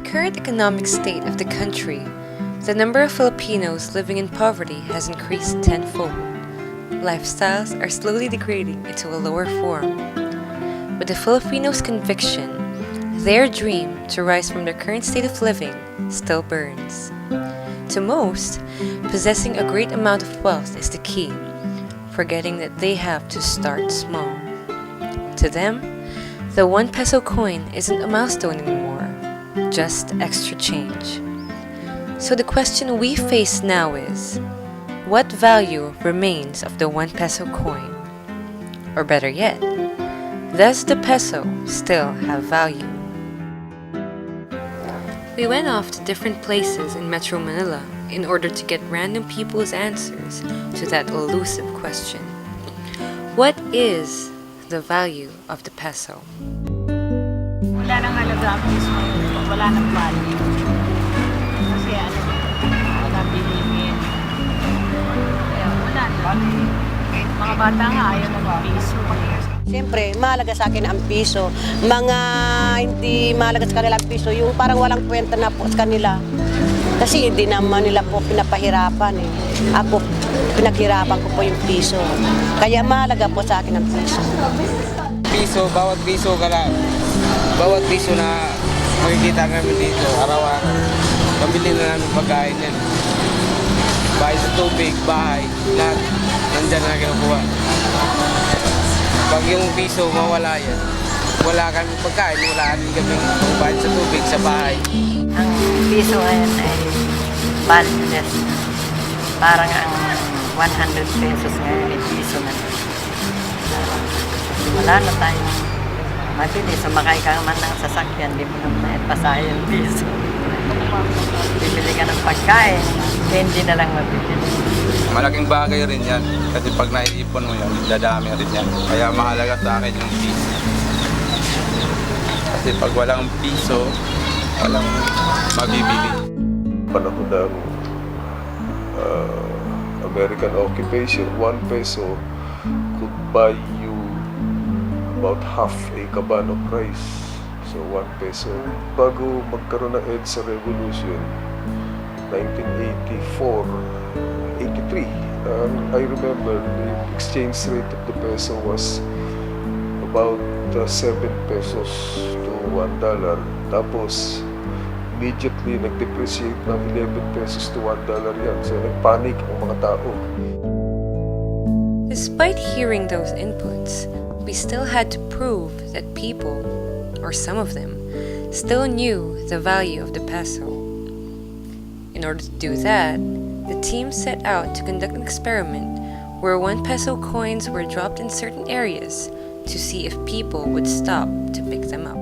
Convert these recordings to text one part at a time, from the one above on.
Current economic state of the country, the number of Filipinos living in poverty has increased tenfold. Lifestyles are slowly degrading into a lower form. But the Filipinos' conviction, their dream to rise from their current state of living, still burns. To most, possessing a great amount of wealth is the key, forgetting that they have to start small. To them, the 1 peso coin isn't a milestone anymore, just extra change. So the question we face now is, what value remains of the 1 peso coin? Or better yet, does the peso still have value? We went off to different places in Metro Manila in order to get random people's answers to that elusive question. What is the value of the peso? Wala nang halaga ang piso ngayon. Wala nang value. Kasi wala bilhin. Kaya wala na. Mga bata nga ayaw ng piso. Siyempre, mahalaga sa akin ang piso. Mga hindi mahalaga sa kanila ang piso, yung parang walang kwenta na po sa kanila. Kasi hindi naman nila po pinapahirapan eh. Ako, pinaghirapan ko po yung piso. Kaya mahalaga po sa akin ang piso. Bawat piso na makikita namin dito, araw-araw. Pambili na namin pagkain yan. Bahay sa tubig, bahay, lahat. Nandyan na kinukuha. Pag yung piso mawala yan, wala kami pagkain, wala kami bayad sa tubig, sa bahay. Ang piso ngayon ay valueless. Parang ang 100 pesos ngayon ay piso na. Wala na tayong mabili. Sumakay ka man ng sasakyan, di mo naman pasahe yung piso. Bibili ka ng pagkain, hindi na lang mabili. Malaking bagay rin yan. Kasi pag naiipon mo yan, dadami rin yan. Kaya mahalaga sa akin yung piso. Kasi pag walang piso, walang mabibili. Panahon ng American occupation, 1 peso could buy you about half a caban of rice. So 1 peso. Bago magkaroon ng EDSA Revolution, 1984, 83, I remember the exchange rate of the peso was about 7 pesos to $1. Tapos, immediately nag-depreciate ng 11 pesos to $1 yan. So, nagpanic ang mga tao. Despite hearing those inputs, we still had to prove that people, or some of them, still knew the value of the peso. In order to do that, the team set out to conduct an experiment where 1 peso coins were dropped in certain areas to see if people would stop to pick them up.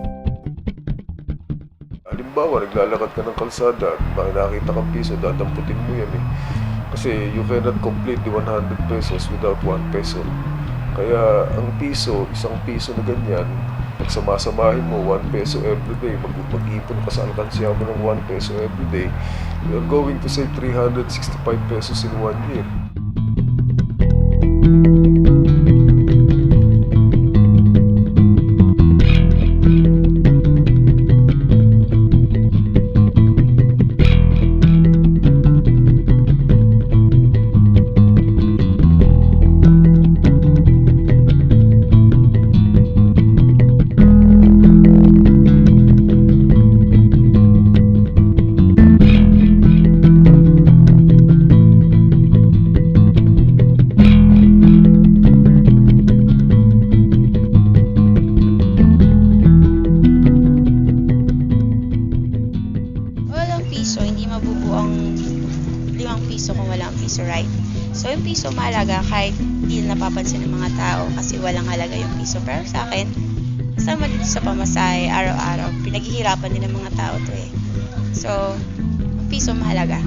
Halimbawa, naglalakad ka ng kalsada at nakita kang piso, dadamputin mo yan eh. Kasi you cannot complete the 100 pesos without 1 peso. Kaya ang piso, isang piso na ganyan, pagsamasamahin mo 1 peso everyday, mag-ipon ka sa alkansya mo ng 1 peso everyday, you are going to save 365 pesos in 1 year. mahalaga ang piso, right? So yung piso mahalaga kahit hindi na napapansin ng mga tao kasi walang halaga yung piso. Pero sa akin, kasama dito sa pamasahe, araw-araw, pinaghihirapan din ng mga tao to eh. So, piso mahalaga.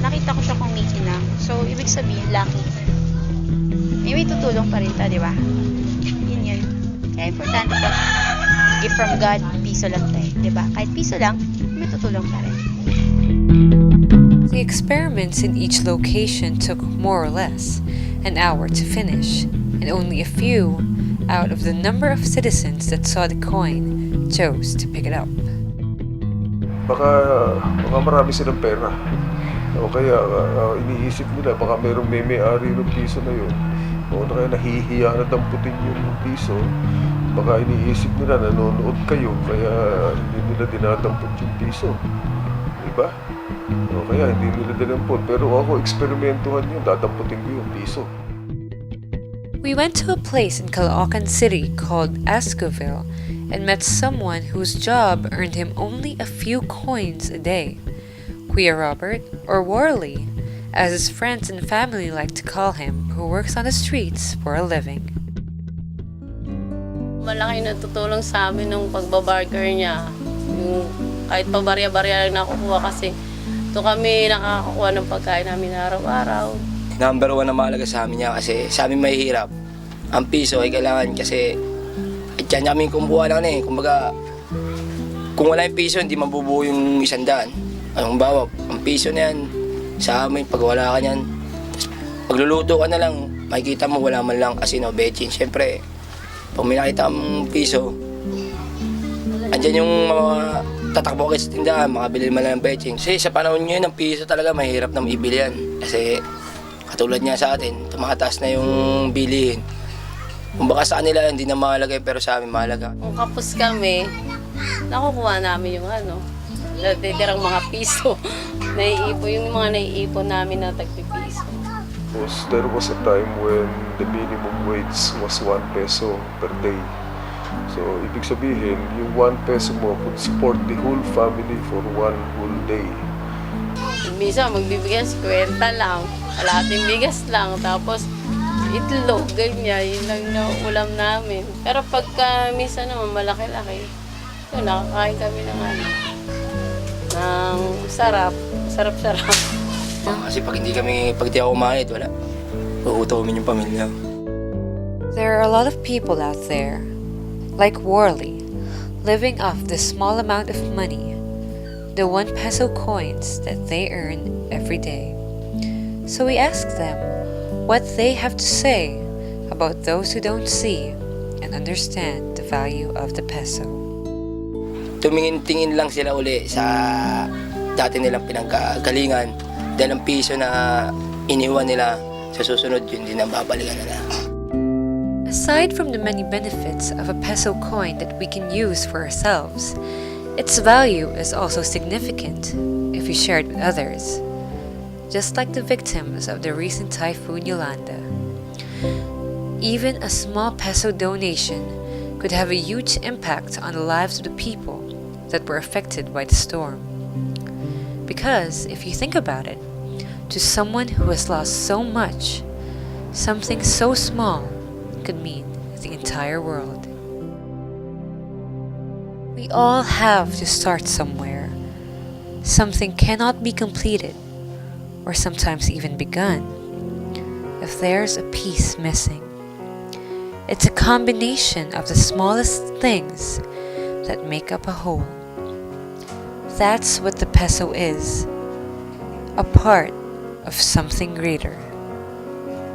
Nakita ko siya kung mikinang. So, ibig sabihin, lucky. May tutulong pa rin ta, di ba? Yun. Kaya importante po, gift from God, piso lang tayo, di ba? Kahit piso lang, may tutulong pa rin. The experiments in each location took more or less an hour to finish, and only a few out of the number of citizens that saw the coin chose to pick it up. Baka marami silang pera. O kaya iniisip nila baka merong may-ari ng piso na yun. O na kaya nahihiya na damputin yung piso. Baka iniisip nila nanonood kayo kaya hindi nila dinadampot yung piso. Diba? O kaya hindi nila dinampot. Pero ako, eksperimentuhan yun. Dadamputin ko yung piso. We went to a place in Caloocan City called Ascoville and met someone whose job earned him only a few coins a day. Kuya Robert, or Warley, as his friends and family like to call him, who works on the streets for a living. Malaki na tutulong sa amin ng pagbabarker niya. Yung kahit pa barya-barya lang nakukuha kasi ito kami nakakakuha ng pagkain namin araw-araw. Number 1 na mahalaga sa amin niya kasi sa amin mahihirap. Ang piso ay kailangan kasi dyan kami kumuha lang eh. Kumbaga, kung wala yung piso, hindi mabubuo yung 100. Ang bawa, ang piso na yan, sa amin, pag wala ka niyan, pagluluto ka na lang, makikita mo wala man lang kasi no bechin. Siyempre, pag may nakita ang piso, andyan yung mga tatakbo kayo sa tindahan, makabili man lang ng bechin. Kasi sa panahon ngayon, ang piso talaga mahirap na maibili yan. Kasi katulad niya sa atin, tumataas na yung bilihin. Kung baka sa kanila, hindi na mahalaga pero sa amin mahalaga. Kung kapos kami, nakukuha namin yung natitirang mga piso. Yung mga naiipon namin na tagpipiso. There was a time when the minimum wage was 1 peso per day. So, ibig sabihin, yung 1 peso mo could support the whole family for 1 whole day. Minsan magbibigyan 50 lang, kalahating bigas lang, tapos itlog, ganyan, yun lang na ulam namin. Pero pagka minsan naman malaki-laki, yun, nakakain kami ng sarap-sarap. Kasi pag di ako kumain, wala. Uutomin yung pamilya. There are a lot of people out there, like Warley, living off the small amount of money, the 1 peso coins that they earn every day. So we asked them what they have to say about those who don't see and understand the value of the peso. Tumingin-tingin lang sila uli sa dati nilang pinanggagalingan dahil ang piso na iniwan nila sa susunod yun din ang babalikan nila. Aside from the many benefits of a peso coin that we can use for ourselves, its value is also significant if we share it with others, just like the victims of the recent Typhoon Yolanda. Even a small peso donation could have a huge impact on the lives of the people that were affected by the storm. Because if you think about it, to someone who has lost so much, something so small could mean the entire world. We all have to start somewhere. Something cannot be completed, or sometimes even begun, if there's a piece missing. It's a combination of the smallest things that make up a whole. That's what the peso is, a part of something greater.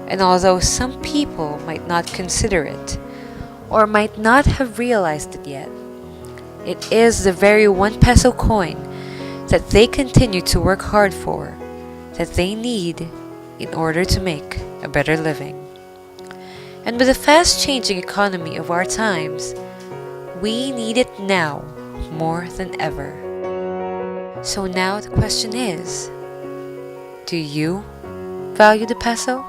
And although some people might not consider it, or might not have realized it yet, it is the very 1 peso coin that they continue to work hard for, that they need in order to make a better living. And with the fast-changing economy of our times, we need it now more than ever. So now the question is, do you value the peso?